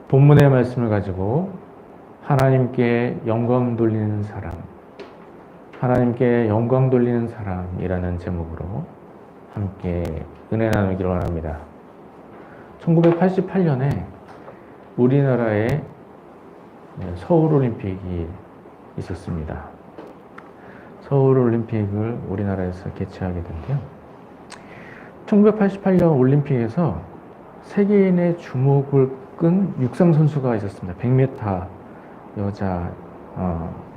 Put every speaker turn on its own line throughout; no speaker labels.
본문의 말씀을 가지고 하나님께 영광 돌리는 사람, 하나님께 영광 돌리는 사람이라는 제목으로 함께 은혜 나누기를 원합니다. 1988년에 우리나라에 서울올림픽이 있었습니다. 서울올림픽을 우리나라에서 개최하게 된데요. 1988년 올림픽에서 세계인의 주목을 끈 육상 선수가 있었습니다. 100m 여자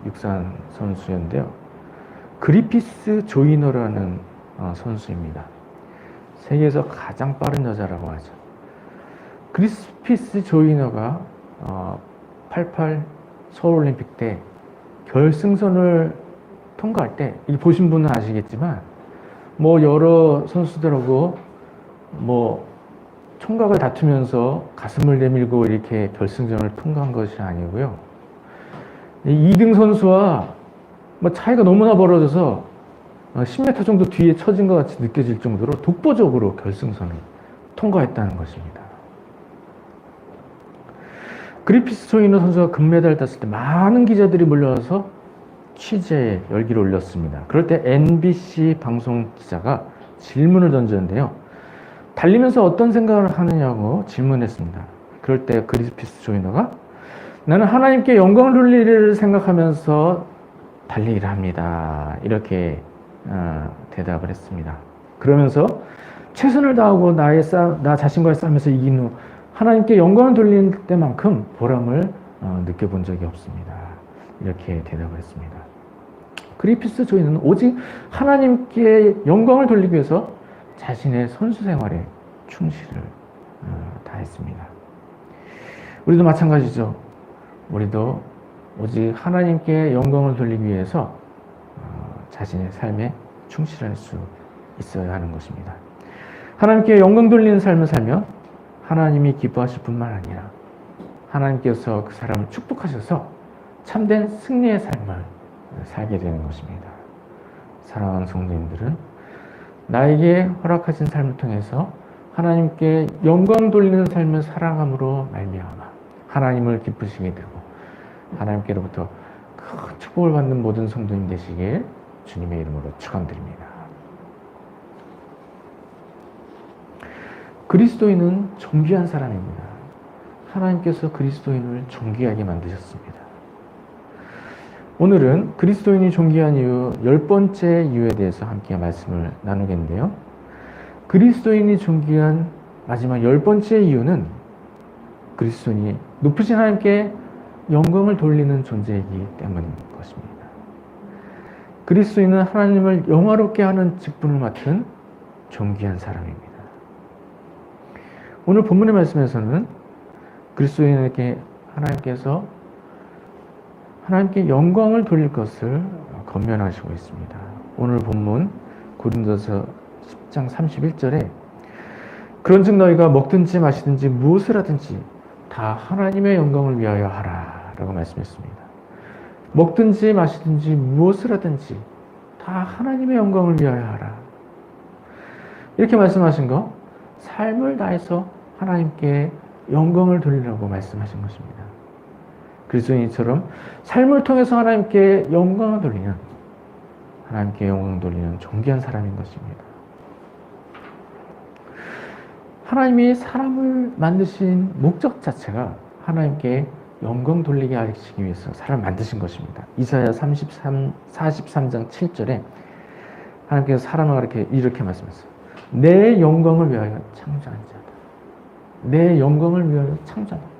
육상 선수였는데요. 그리피스 조이너라는 선수입니다. 세계에서 가장 빠른 여자라고 하죠. 그리피스 조이너가 88 서울올림픽 때 결승선을 통과할 때, 이 보신 분은 아시겠지만 여러 선수들하고 총각을 다투면서 가슴을 내밀고 이렇게 결승전을 통과한 것이 아니고요. 2등 선수와 차이가 너무나 벌어져서 10m 정도 뒤에 처진 것 같이 느껴질 정도로 독보적으로 결승선을 통과했다는 것입니다. 그리피스 조이너 선수가 금메달을 땄을 때 많은 기자들이 몰려와서 취재에 열기를 올렸습니다. 그럴 때 NBC 방송 기자가 질문을 던졌는데요. 달리면서 어떤 생각을 하느냐고 질문했습니다. 그럴 때 그리피스 조이너가 나는 하나님께 영광을 돌리리를 생각하면서 달리기를 합니다. 이렇게 대답을 했습니다. 그러면서 최선을 다하고 나 자신과의 싸움에서 이긴 후 하나님께 영광을 돌릴 때만큼 보람을 느껴본 적이 없습니다. 이렇게 대답을 했습니다. 그리피스 조이너는 오직 하나님께 영광을 돌리기 위해서 자신의 선수 생활에 충실을 다했습니다. 우리도 마찬가지죠. 우리도 오직 하나님께 영광을 돌리기 위해서 자신의 삶에 충실할 수 있어야 하는 것입니다. 하나님께 영광 돌리는 삶을 살면 하나님이 기뻐하실 뿐만 아니라 하나님께서 그 사람을 축복하셔서 참된 승리의 삶을 살게 되는 것입니다. 사랑하는 성도님들은 나에게 허락하신 삶을 통해서 하나님께 영광 돌리는 삶을 살아감으로 말미암아 하나님을 기쁘시게 되고 하나님께로부터 큰 축복을 받는 모든 성도님 되시길 주님의 이름으로 축원드립니다. 그리스도인은 존귀한 사람입니다. 하나님께서 그리스도인을 존귀하게 만드셨습니다. 오늘은 그리스도인이 존귀한 이유 10번째 이유에 대해서 함께 말씀을 나누겠는데요. 그리스도인이 존귀한 마지막 10번째 이유는 그리스도인이 높으신 하나님께 영광을 돌리는 존재이기 때문인 것입니다. 그리스도인은 하나님을 영화롭게 하는 직분을 맡은 존귀한 사람입니다. 오늘 본문의 말씀에서는 그리스도인에게 하나님께 영광을 돌릴 것을 권면하시고 있습니다. 오늘 본문 고린도서 10장 31절에 그런즉 너희가 먹든지 마시든지 무엇을 하든지 다 하나님의 영광을 위하여 하라 라고 말씀했습니다. 먹든지 마시든지 무엇을 하든지 다 하나님의 영광을 위하여 하라. 이렇게 말씀하신 거 삶을 다해서 하나님께 영광을 돌리라고 말씀하신 것입니다. 그리스도인처럼 삶을 통해서 하나님께 영광을 돌리는, 하나님께 영광을 돌리는 존귀한 사람인 것입니다. 하나님이 사람을 만드신 목적 자체가 하나님께 영광 돌리게 하시기 위해서 사람을 만드신 것입니다. 이사야 43장 7절에 하나님께서 사람을 이렇게 말씀하셨어요. 내 영광을 위하여 창조한 자다. 내 영광을 위하여 창조한 자다.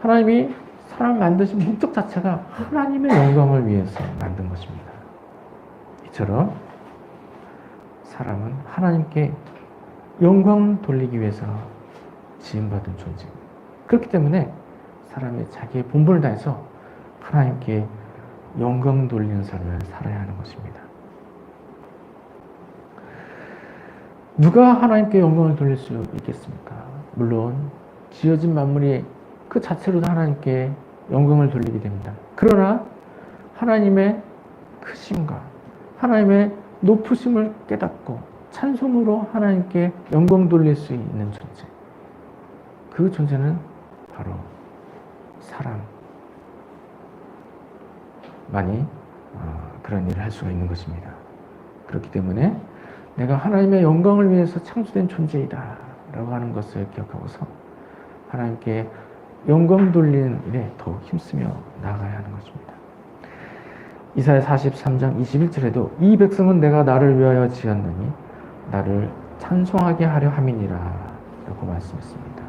하나님이 사람을 만드신 목적 자체가 하나님의 영광을 위해서 만든 것입니다. 이처럼 사람은 하나님께 영광 돌리기 위해서 지음받은 존재입니다. 그렇기 때문에 사람이 자기의 본분을 다해서 하나님께 영광 돌리는 삶을 살아야 하는 것입니다. 누가 하나님께 영광을 돌릴 수 있겠습니까? 물론 지어진 만물이 그 자체로도 하나님께 영광을 돌리게 됩니다. 그러나 하나님의 크심과 하나님의 높으심을 깨닫고 찬송으로 하나님께 영광 돌릴 수 있는 존재, 그 존재는 바로 사람만이 그런 일을 할 수가 있는 것입니다. 그렇기 때문에 내가 하나님의 영광을 위해서 창조된 존재이다 라고 하는 것을 기억하고서 하나님께 영광 돌리는 일에 더욱 힘쓰며 나아가야 하는 것입니다. 이사야 43장 21절에도 이 백성은 내가 나를 위하여 지었느니 나를 찬송하게 하려 함이니라 라고 말씀했습니다.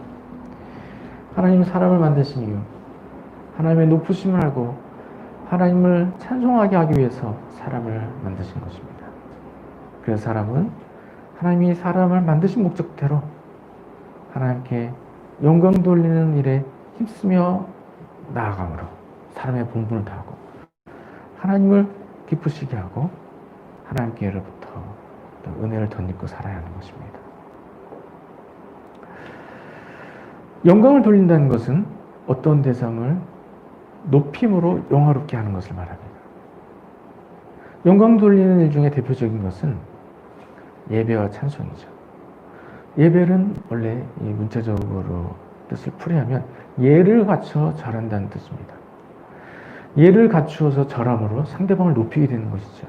하나님은 사람을 만드신 이유, 하나님의 높으심을 알고 하나님을 찬송하게 하기 위해서 사람을 만드신 것입니다. 그래서 사람은 하나님이 사람을 만드신 목적대로 하나님께 영광 돌리는 일에 힘쓰며 나아감으로 사람의 본분을 다하고 하나님을 기쁘시게 하고 하나님께로부터 은혜를 덧입고 살아야 하는 것입니다. 영광을 돌린다는 것은 어떤 대상을 높임으로 영화롭게 하는 것을 말합니다. 영광 돌리는 일 중에 대표적인 것은 예배와 찬송이죠. 예배는 원래 이 문자적으로 뜻을 풀이하면 예를 갖춰 절한다는 뜻입니다. 예를 갖추어서 절함으로 상대방을 높이게 되는 것이죠.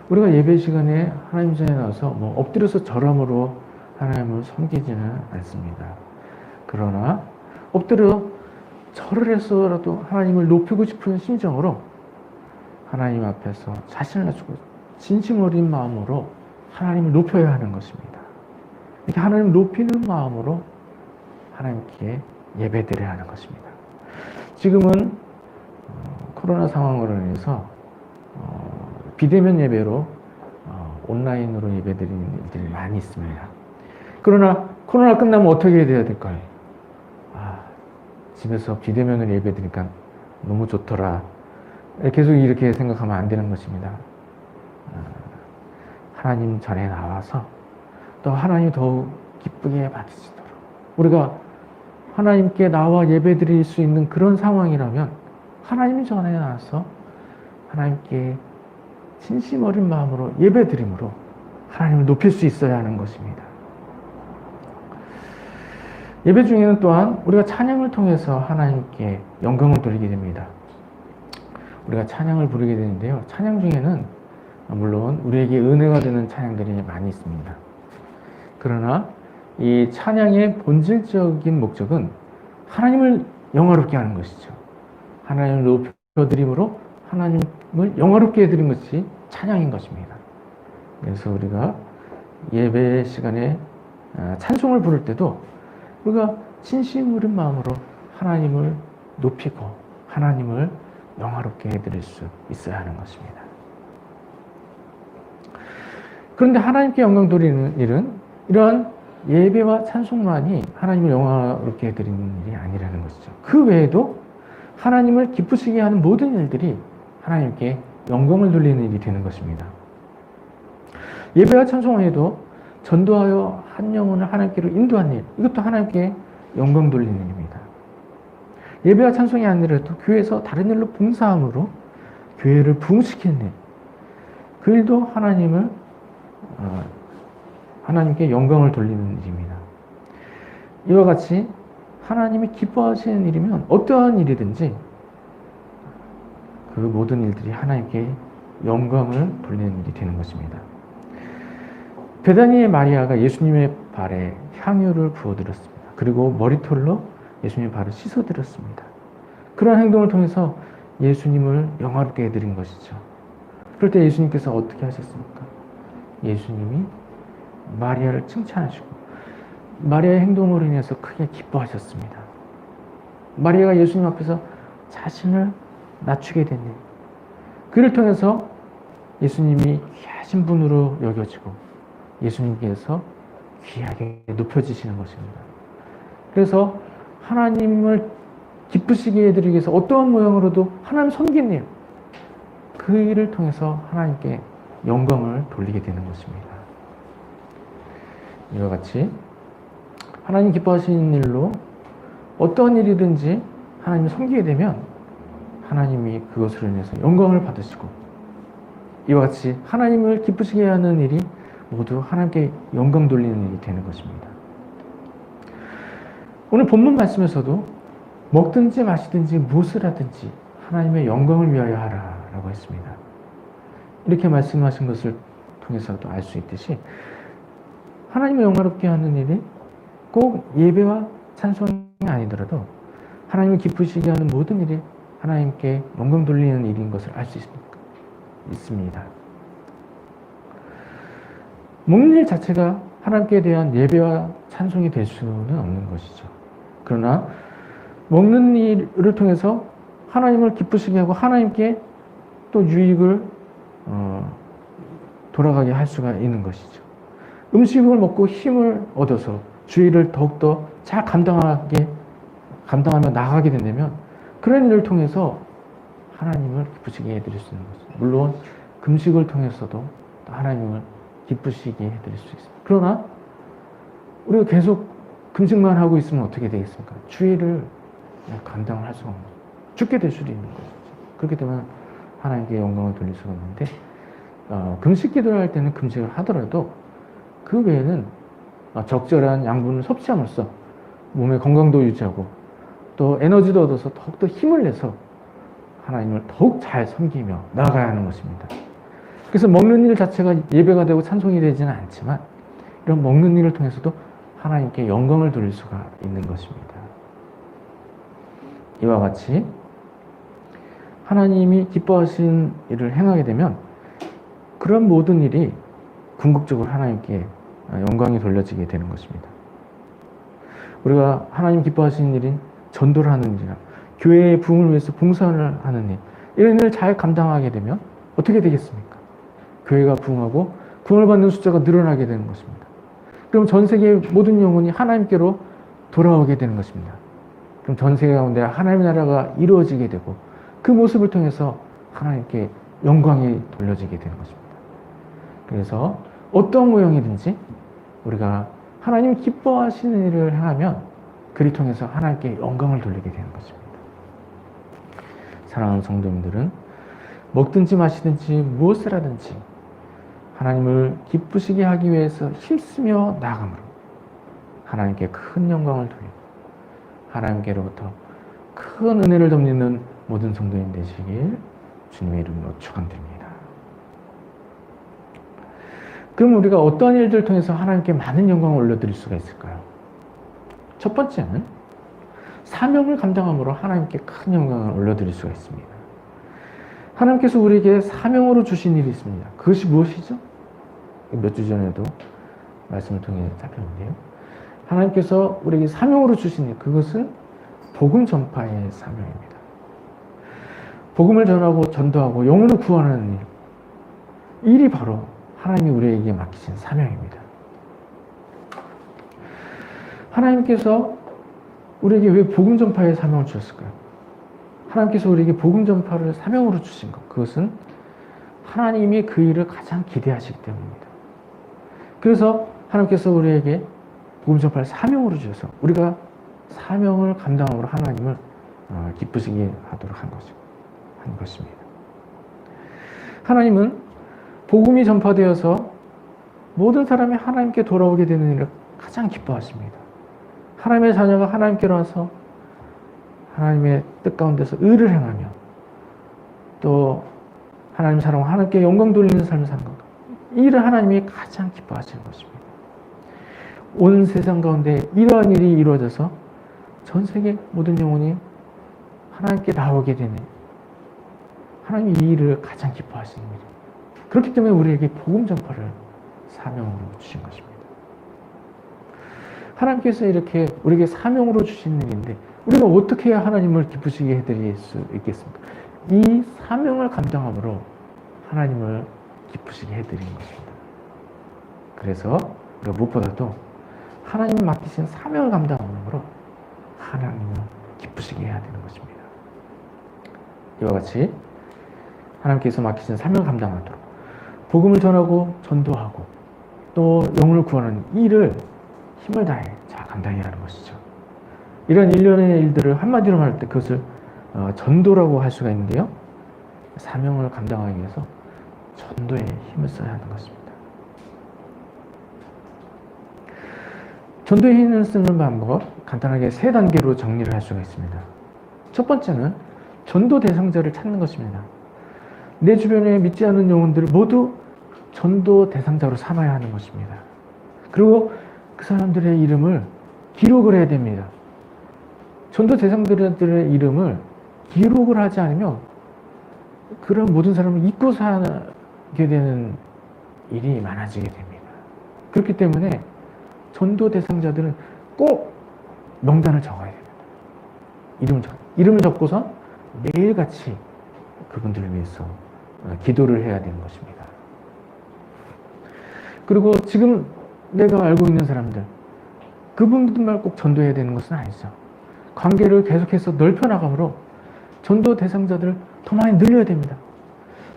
우리가 예배 시간에 하나님 전에 나와서 엎드려서 절함으로 하나님을 섬기지는 않습니다. 그러나 엎드려 절을 해서라도 하나님을 높이고 싶은 심정으로 하나님 앞에서 자신을 낮추고 진심 어린 마음으로 하나님을 높여야 하는 것입니다. 이렇게 하나님을 높이는 마음으로 하나님께 예배드려야 하는 것입니다. 지금은 코로나 상황으로 인해서 비대면 예배로 온라인으로 예배드리는 일들이 많이 있습니다. 그러나 코로나 끝나면 어떻게 해야 될까요? 집에서 비대면으로 예배드리니까 너무 좋더라. 계속 이렇게 생각하면 안 되는 것입니다. 하나님 전에 나와서 또 하나님 더욱 기쁘게 받으시도록 우리가 하나님께 나와 예배드릴 수 있는 그런 상황이라면 하나님 전에 나와서 하나님께 진심 어린 마음으로 예배드림으로 하나님을 높일 수 있어야 하는 것입니다. 예배 중에는 또한 우리가 찬양을 통해서 하나님께 영광을 돌리게 됩니다. 우리가 찬양을 부르게 되는데요. 찬양 중에는 물론 우리에게 은혜가 되는 찬양들이 많이 있습니다. 그러나 이 찬양의 본질적인 목적은 하나님을 영화롭게 하는 것이죠. 하나님을 높여드림으로 하나님을 영화롭게 해드린 것이 찬양인 것입니다. 그래서 우리가 예배 시간에 찬송을 부를 때도 우리가 진심 어린 마음으로 하나님을 높이고 하나님을 영화롭게 해드릴 수 있어야 하는 것입니다. 그런데 하나님께 영광 돌리는 일은 이러한 예배와 찬송만이 하나님을 영화롭게 해드리는 일이 아니라는 것이죠. 그 외에도 하나님을 기쁘시게 하는 모든 일들이 하나님께 영광을 돌리는 일이 되는 것입니다. 예배와 찬송 외에도 전도하여 한 영혼을 하나님께로 인도하는 일, 이것도 하나님께 영광 돌리는 일입니다. 예배와 찬송이 아니라도 교회에서 다른 일로 봉사함으로 교회를 부흥시키는 일, 그 일도 하나님께 영광을 돌리는 일입니다. 이와 같이 하나님이 기뻐하시는 일이면 어떠한 일이든지 그 모든 일들이 하나님께 영광을 돌리는 일이 되는 것입니다. 베다니의 마리아가 예수님의 발에 향유를 부어드렸습니다. 그리고 머리털로 예수님의 발을 씻어드렸습니다. 그런 행동을 통해서 예수님을 영화롭게 해드린 것이죠. 그럴 때 예수님께서 어떻게 하셨습니까? 예수님이 마리아를 칭찬하시고 마리아의 행동으로 인해서 크게 기뻐하셨습니다. 마리아가 예수님 앞에서 자신을 낮추게 된 일, 그를 통해서 예수님이 귀하신 분으로 여겨지고 예수님께서 귀하게 높여지시는 것입니다. 그래서 하나님을 기쁘시게 해드리기 위해서 어떠한 모양으로도 하나님 섬기는 일, 그 일을 통해서 하나님께 영광을 돌리게 되는 것입니다. 이와 같이 하나님 기뻐하시는 일로 어떠한 일이든지 하나님을 섬기게 되면 하나님이 그것으로 인해서 영광을 받으시고, 이와 같이 하나님을 기쁘시게 하는 일이 모두 하나님께 영광 돌리는 일이 되는 것입니다. 오늘 본문 말씀에서도 먹든지 마시든지 무엇을 하든지 하나님의 영광을 위하여 하라라고 했습니다. 이렇게 말씀하신 것을 통해서도 알 수 있듯이 하나님의 영광롭게 하는 일이 꼭 예배와 찬송이 아니더라도 하나님을 기쁘시게 하는 모든 일이 하나님께 영광 돌리는 일인 것을 알 수 있습니다. 먹는 일 자체가 하나님께 대한 예배와 찬송이 될 수는 없는 것이죠. 그러나 먹는 일을 통해서 하나님을 기쁘시게 하고 하나님께 또 유익을 돌아가게 할 수가 있는 것이죠. 음식을 먹고 힘을 얻어서 주의를 더욱더 잘 감당하며 나가게 된다면 그런 일을 통해서 하나님을 기쁘시게 해드릴 수 있는 것이죠. 물론 금식을 통해서도 하나님을 기쁘시게 해드릴 수 있습니다. 그러나 우리가 계속 금식만 하고 있으면 어떻게 되겠습니까? 주의를 감당을 할 수가 없는 거죠. 죽게 될 수도 있는 거죠. 그렇게 되면 하나님께 영광을 돌릴 수가 있는데 금식 기도를 할 때는 금식을 하더라도 그 외에는 적절한 양분을 섭취함으로써 몸의 건강도 유지하고 또 에너지도 얻어서 더욱더 힘을 내서 하나님을 더욱 잘 섬기며 나아가야 하는 것입니다. 그래서 먹는 일 자체가 예배가 되고 찬송이 되지는 않지만 이런 먹는 일을 통해서도 하나님께 영광을 돌릴 수가 있는 것입니다. 이와 같이 하나님이 기뻐하신 일을 행하게 되면 그런 모든 일이 궁극적으로 하나님께 영광이 돌려지게 되는 것입니다. 우리가 하나님 기뻐하시는 일인 전도를 하는 일이나 교회의 부흥을 위해서 봉사를 하는 일, 이런 일을 잘 감당하게 되면 어떻게 되겠습니까? 교회가 부흥하고 구원을 받는 숫자가 늘어나게 되는 것입니다. 그럼 전 세계의 모든 영혼이 하나님께로 돌아오게 되는 것입니다. 그럼 전 세계 가운데 하나님의 나라가 이루어지게 되고 그 모습을 통해서 하나님께 영광이 돌려지게 되는 것입니다. 그래서 어떤 모형이든지 우리가 하나님 기뻐하시는 일을 행하면 그리 통해서 하나님께 영광을 돌리게 되는 것입니다. 사랑하는 성도님들은 먹든지 마시든지 무엇을 하든지 하나님을 기쁘시게 하기 위해서 힘쓰며 나아감으로 하나님께 큰 영광을 돌리고 하나님께로부터 큰 은혜를 덤리는 모든 성도인 되시길 주님의 이름으로 축원드립니다. 그럼 우리가 어떤 일들을 통해서 하나님께 많은 영광을 올려드릴 수가 있을까요? 첫 번째는 사명을 감당함으로 하나님께 큰 영광을 올려드릴 수가 있습니다. 하나님께서 우리에게 사명으로 주신 일이 있습니다. 그것이 무엇이죠? 몇 주 전에도 말씀을 통해 살펴봤는데요. 하나님께서 우리에게 사명으로 주신 일, 그것은 복음 전파의 사명입니다. 복음을 전하고 전도하고 영혼을 구원하는 일, 일이 바로 하나님이 우리에게 맡기신 사명입니다. 하나님께서 우리에게 왜 복음 전파의 사명을 주셨을까요? 하나님께서 우리에게 복음 전파를 사명으로 주신 것, 그것은 하나님이 그 일을 가장 기대하시기 때문입니다. 그래서 하나님께서 우리에게 복음 전파를 사명으로 주셔서 우리가 사명을 감당함으로 하나님을 기쁘시게 하도록 한 것입니다. 하나님은 복음이 전파되어서 모든 사람이 하나님께 돌아오게 되는 일을 가장 기뻐하십니다. 하나님의 자녀가 하나님께로 와서 하나님의 뜻 가운데서 의를 행하며 또 하나님 사랑과 하나님께 영광 돌리는 삶을 사는 것, 이 일을 하나님이 가장 기뻐하시는 것입니다. 온 세상 가운데 이러한 일이 이루어져서 전 세계 모든 영혼이 하나님께 나오게 되는, 하나님이 이 일을 가장 기뻐하시는 일입니다. 그렇기 때문에 우리에게 복음 전파를 사명으로 주신 것입니다. 하나님께서 이렇게 우리에게 사명으로 주신 일인데 우리가 어떻게 해야 하나님을 기쁘시게 해드릴 수 있겠습니까? 이 사명을 감당함으로 하나님을 기쁘시게 해드리는 것입니다. 그래서 우리가 무엇보다도 하나님이 맡기신 사명을 감당함으로 하나님을 기쁘시게 해야 되는 것입니다. 이와 같이 하나님께서 맡기신 사명을 감당하도록 복음을 전하고 전도하고 또 영혼을 구하는 일을 힘을 다해 잘 감당해야 하는 것이죠. 이런 일련의 일들을 한마디로 말할 때 그것을 전도라고 할 수가 있는데요. 사명을 감당하기 위해서 전도에 힘을 써야 하는 것입니다. 전도의 힘을 쓰는 방법 간단하게 세 단계로 정리를 할 수가 있습니다. 첫 번째는 전도 대상자를 찾는 것입니다. 내 주변에 믿지 않는 영혼들을 모두 전도 대상자로 삼아야 하는 것입니다. 그리고 그 사람들의 이름을 기록을 해야 됩니다. 전도 대상자들의 이름을 기록을 하지 않으면 그런 모든 사람을 잊고 살게 되는 일이 많아지게 됩니다. 그렇기 때문에 전도 대상자들은 꼭 명단을 적어야 됩니다. 이름을 적고서 매일같이 그분들을 위해서 기도를 해야 되는 것입니다. 그리고 지금 내가 알고 있는 사람들, 그분들만 꼭 전도해야 되는 것은 아니죠. 관계를 계속해서 넓혀나감으로 전도 대상자들을 더 많이 늘려야 됩니다.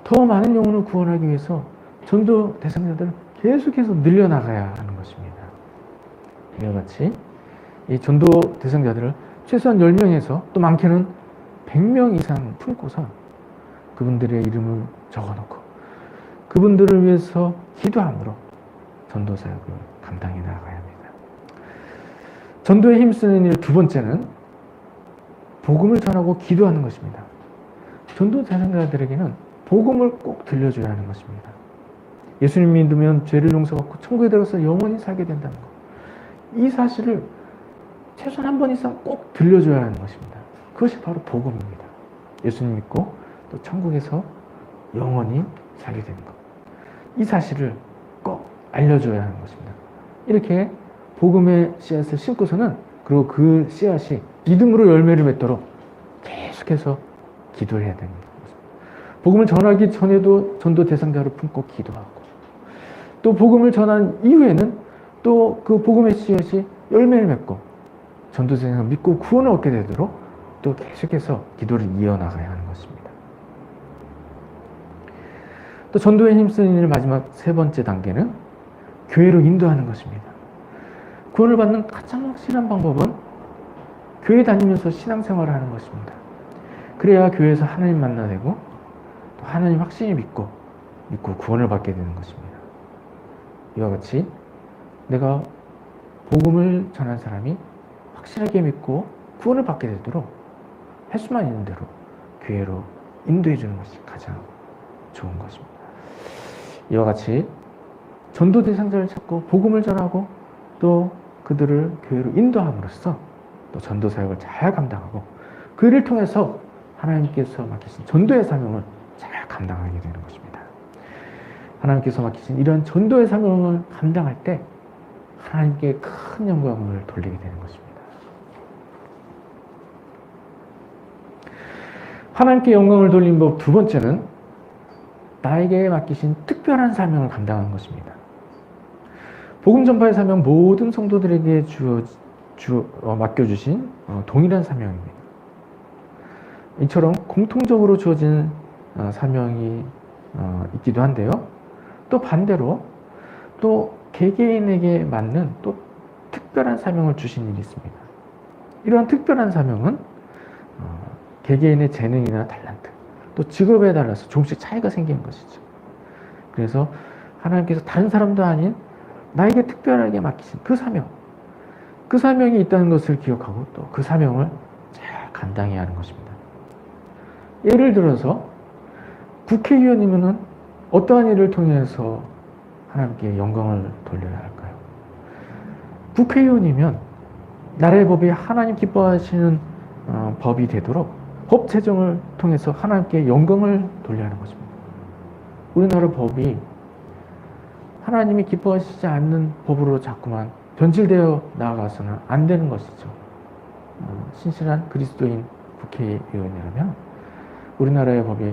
더 많은 영혼을 구원하기 위해서 전도 대상자들을 계속해서 늘려나가야 하는 것입니다. 이와 같이 이 전도 대상자들을 최소한 10명에서 또 많게는 100명 이상 품고서 그분들의 이름을 적어놓고 그분들을 위해서 기도함으로 전도 사역을 감당해 나가야 합니다. 전도에 힘쓰는 일 두 번째는 복음을 전하고 기도하는 것입니다. 전도 대상자들에게는 복음을 꼭 들려줘야 하는 것입니다. 예수님 믿으면 죄를 용서받고 천국에 들어가서 영원히 살게 된다는 것. 이 사실을 최소한 한 번 이상 꼭 들려줘야 하는 것입니다. 그것이 바로 복음입니다. 예수님 믿고 또 천국에서 영원히 살게 되는 것. 이 사실을 꼭 알려줘야 하는 것입니다. 이렇게 복음의 씨앗을 심고서는 그리고 그 씨앗이 믿음으로 열매를 맺도록 계속해서 기도를 해야 됩니다. 복음을 전하기 전에도 전도 대상자를 품고 기도하고 또 복음을 전한 이후에는 또 그 복음의 씨앗이 열매를 맺고 전도 대상자가 믿고 구원을 얻게 되도록 또 계속해서 기도를 이어나가야 하는 것입니다. 또 전도에 힘쓰는 일 마지막 세 번째 단계는 교회로 인도하는 것입니다. 구원을 받는 가장 확실한 방법은 교회 다니면서 신앙생활을 하는 것입니다. 그래야 교회에서 하나님 만나되고 또 하나님 확실히 믿고 구원을 받게 되는 것입니다. 이와 같이 내가 복음을 전한 사람이 확실하게 믿고 구원을 받게 되도록 할 수만 있는 대로 교회로 인도해 주는 것이 가장 좋은 것입니다. 이와 같이 전도 대상자를 찾고 복음을 전하고 또 그들을 교회로 인도함으로써 또 전도 사역을 잘 감당하고 그 일을 통해서 하나님께서 맡기신 전도의 사명을 잘 감당하게 되는 것입니다. 하나님께서 맡기신 이런 전도의 사명을 감당할 때 하나님께 큰 영광을 돌리게 되는 것입니다. 하나님께 영광을 돌린 법 두 번째는 나에게 맡기신 특별한 사명을 감당하는 것입니다. 복음 전파의 사명 모든 성도들에게 맡겨주신 동일한 사명입니다. 이처럼 공통적으로 주어진 사명이 있기도 한데요. 또 반대로 또 개개인에게 맞는 또 특별한 사명을 주신 일이 있습니다. 이러한 특별한 사명은 개개인의 재능이나 탤런트 또 직업에 따라서 조금씩 차이가 생기는 것이죠. 그래서 하나님께서 다른 사람도 아닌 나에게 특별하게 맡기신 그 사명이 있다는 것을 기억하고 또 그 사명을 잘 감당해야 하는 것입니다. 예를 들어서 국회의원이면 어떠한 일을 통해서 하나님께 영광을 돌려야 할까요? 국회의원이면 나라의 법이 하나님 기뻐하시는 법이 되도록 법 제정을 통해서 하나님께 영광을 돌려야 하는 것입니다. 우리나라 법이 하나님이 기뻐하시지 않는 법으로 자꾸만 변질되어 나아가서는 안 되는 것이죠. 신실한 그리스도인 국회의원이라면 우리나라의 법이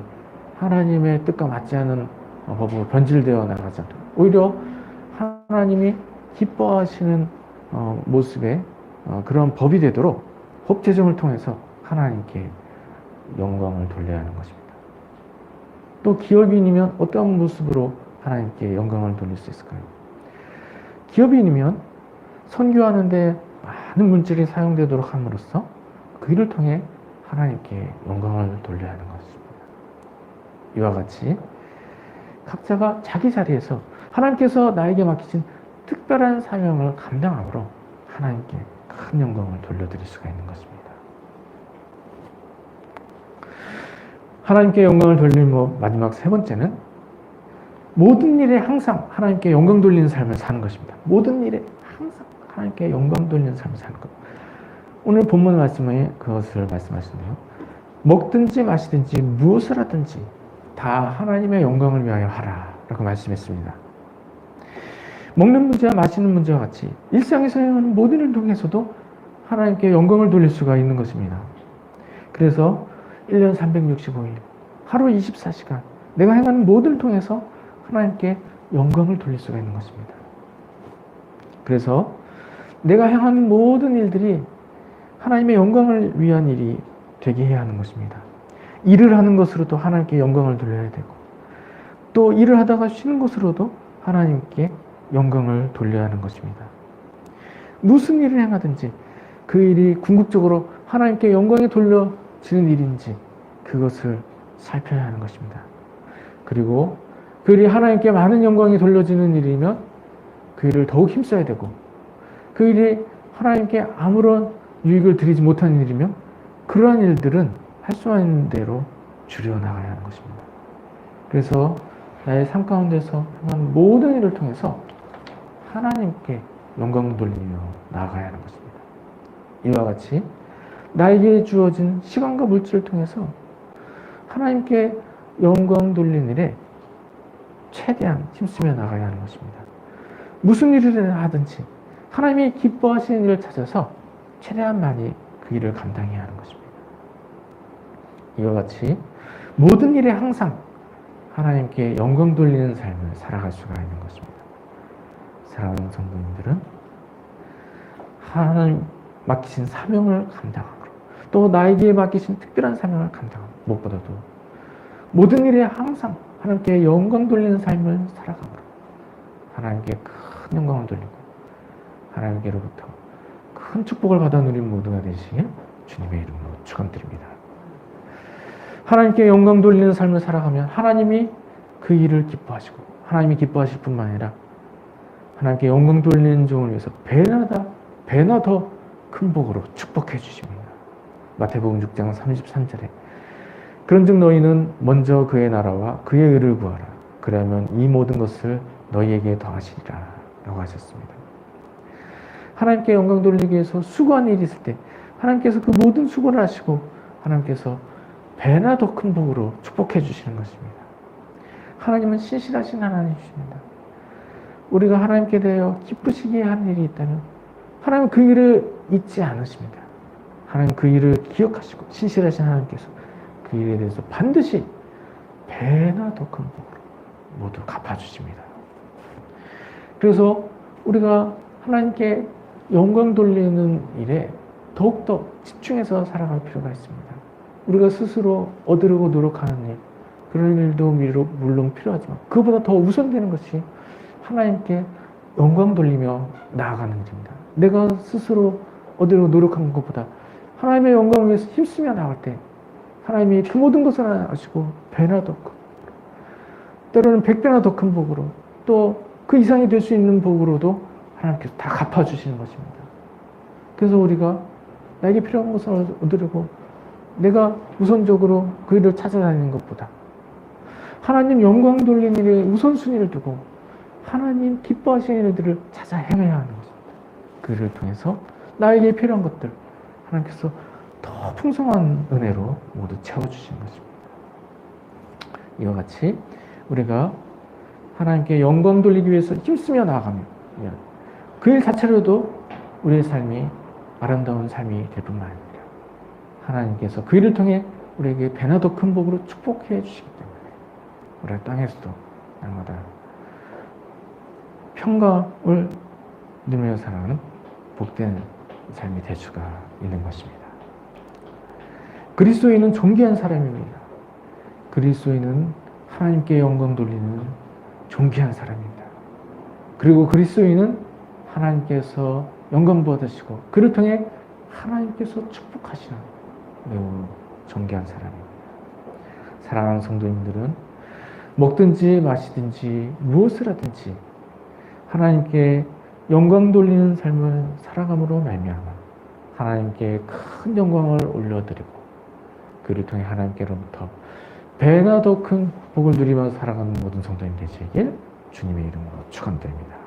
하나님의 뜻과 맞지 않은 법으로 변질되어 나가지 않도록 오히려 하나님이 기뻐하시는 모습의 그런 법이 되도록 법 제정을 통해서 하나님께 영광을 돌려야 하는 것입니다. 또 기업인이면 어떤 모습으로 하나님께 영광을 돌릴 수 있을까요? 기업인이면 선교하는데 많은 물질이 사용되도록 함으로써 그 일을 통해 하나님께 영광을 돌려야 하는 것입니다. 이와 같이 각자가 자기 자리에서 하나님께서 나에게 맡기신 특별한 사명을 감당함으로 하나님께 큰 영광을 돌려드릴 수가 있는 것입니다. 하나님께 영광을 돌리는 마지막 세 번째는 모든 일에 항상 하나님께 영광 돌리는 삶을 사는 것입니다. 모든 일에 항상 하나님께 영광 돌리는 삶을 사는 것. 오늘 본문 말씀에 그것을 말씀하시네요. 먹든지 마시든지 무엇을 하든지 다 하나님의 영광을 위하여 하라 라고 말씀했습니다. 먹는 문제와 마시는 문제와 같이 일상에서 행하는 모든 일을 통해서도 하나님께 영광을 돌릴 수가 있는 것입니다. 그래서 1년 365일 하루 24시간 내가 행하는 모든 일을 통해서 하나님께 영광을 돌릴 수가 있는 것입니다. 그래서 내가 행하는 모든 일들이 하나님의 영광을 위한 일이 되게 해야 하는 것입니다. 일을 하는 것으로도 하나님께 영광을 돌려야 되고 또 일을 하다가 쉬는 것으로도 하나님께 영광을 돌려야 하는 것입니다. 무슨 일을 행하든지 그 일이 궁극적으로 하나님께 영광이 돌려지는 일인지 그것을 살펴야 하는 것입니다. 그리고 그 일이 하나님께 많은 영광이 돌려지는 일이면 그 일을 더욱 힘써야 되고 그 일이 하나님께 아무런 유익을 드리지 못하는 일이면 그러한 일들은 할 수 있는 대로 줄여나가야 하는 것입니다. 그래서 나의 삶 가운데서 행하는 모든 일을 통해서 하나님께 영광 돌리며 나아가야 하는 것입니다. 이와 같이 나에게 주어진 시간과 물질을 통해서 하나님께 영광 돌리는 일에 최대한 힘쓰며 나가야 하는 것입니다. 무슨 일을 하든지 하나님이 기뻐하시는 일을 찾아서 최대한 많이 그 일을 감당해야 하는 것입니다. 이와 같이 모든 일에 항상 하나님께 영광 돌리는 삶을 살아갈 수가 있는 것입니다. 사랑하는 성도님들은 하나님 맡기신 사명을 감당하고 또 나에게 맡기신 특별한 사명을 감당하고 무엇보다도 모든 일에 항상 하나님께 영광 돌리는 삶을 살아가므로 하나님께 큰 영광을 돌리고 하나님께로부터 큰 축복을 받아 누린 모두가 되시길 주님의 이름으로 축원드립니다. 하나님께 영광 돌리는 삶을 살아가면 하나님이 그 일을 기뻐하시고 하나님이 기뻐하실 뿐만 아니라 하나님께 영광 돌리는 종을 위해서 배나 더 큰 복으로 축복해 주십니다. 마태복음 6장 33절에 그런즉 너희는 먼저 그의 나라와 그의 의를 구하라. 그러면 이 모든 것을 너희에게 더하시리라 라고 하셨습니다. 하나님께 영광 돌리기 위해서 수고한 일이 있을 때 하나님께서 그 모든 수고를 하시고 하나님께서 배나 더 큰 복으로 축복해 주시는 것입니다. 하나님은 신실하신 하나님이십니다. 우리가 하나님께 대하여 기쁘시게 한 일이 있다면 하나님은 그 일을 잊지 않으십니다. 하나님 그 일을 기억하시고 신실하신 하나님께서 그 일에 대해서 반드시 배나 더 큰 복으로 모두 갚아주십니다. 그래서 우리가 하나님께 영광 돌리는 일에 더욱더 집중해서 살아갈 필요가 있습니다. 우리가 스스로 얻으려고 노력하는 일, 그런 일도 물론 필요하지만 그것보다 더 우선되는 것이 하나님께 영광 돌리며 나아가는 일입니다. 내가 스스로 얻으려고 노력하는 것보다 하나님의 영광을 위해서 힘쓰며 나갈 때 하나님이 그 모든 것을 아시고 배나 더 큰, 때로는 100배나 더 큰 복으로 또 그 이상이 될 수 있는 복으로도 하나님께서 다 갚아주시는 것입니다. 그래서 우리가 나에게 필요한 것을 얻으려고 내가 우선적으로 그 일을 찾아다니는 것보다 하나님 영광 돌리는 일에 우선순위를 두고 하나님 기뻐하시는 일들을 찾아 헤매야 하는 것입니다. 그 일을 통해서 나에게 필요한 것들 하나님께서 더 풍성한 은혜로 모두 채워주시는 것입니다. 이와 같이 우리가 하나님께 영광 돌리기 위해서 힘쓰며 나아가면 그 일 자체로도 우리의 삶이 아름다운 삶이 될 뿐만 아니라 하나님께서 그 일을 통해 우리에게 배나 더 큰 복으로 축복해 주시기 때문에 우리가 땅에서도 날마다 평강을 누리며 살아가는 복된 삶이 될 수가 있는 것입니다. 그리스도인은 존귀한 사람입니다. 그리스도인은 하나님께 영광 돌리는 존귀한 사람입니다. 그리고 그리스도인은 하나님께서 영광 받으시고 그를 통해 하나님께서 축복하시는 매우 존귀한 사람입니다. 사랑하는 성도님들은 먹든지 마시든지 무엇을 하든지 하나님께 영광 돌리는 삶을 살아감으로 말미암아 하나님께 큰 영광을 올려드리고 그를 통해 하나님께로부터 배나 더 큰 복을 누리며 살아가는 모든 성도님 되시길 주님의 이름으로 축원드립니다.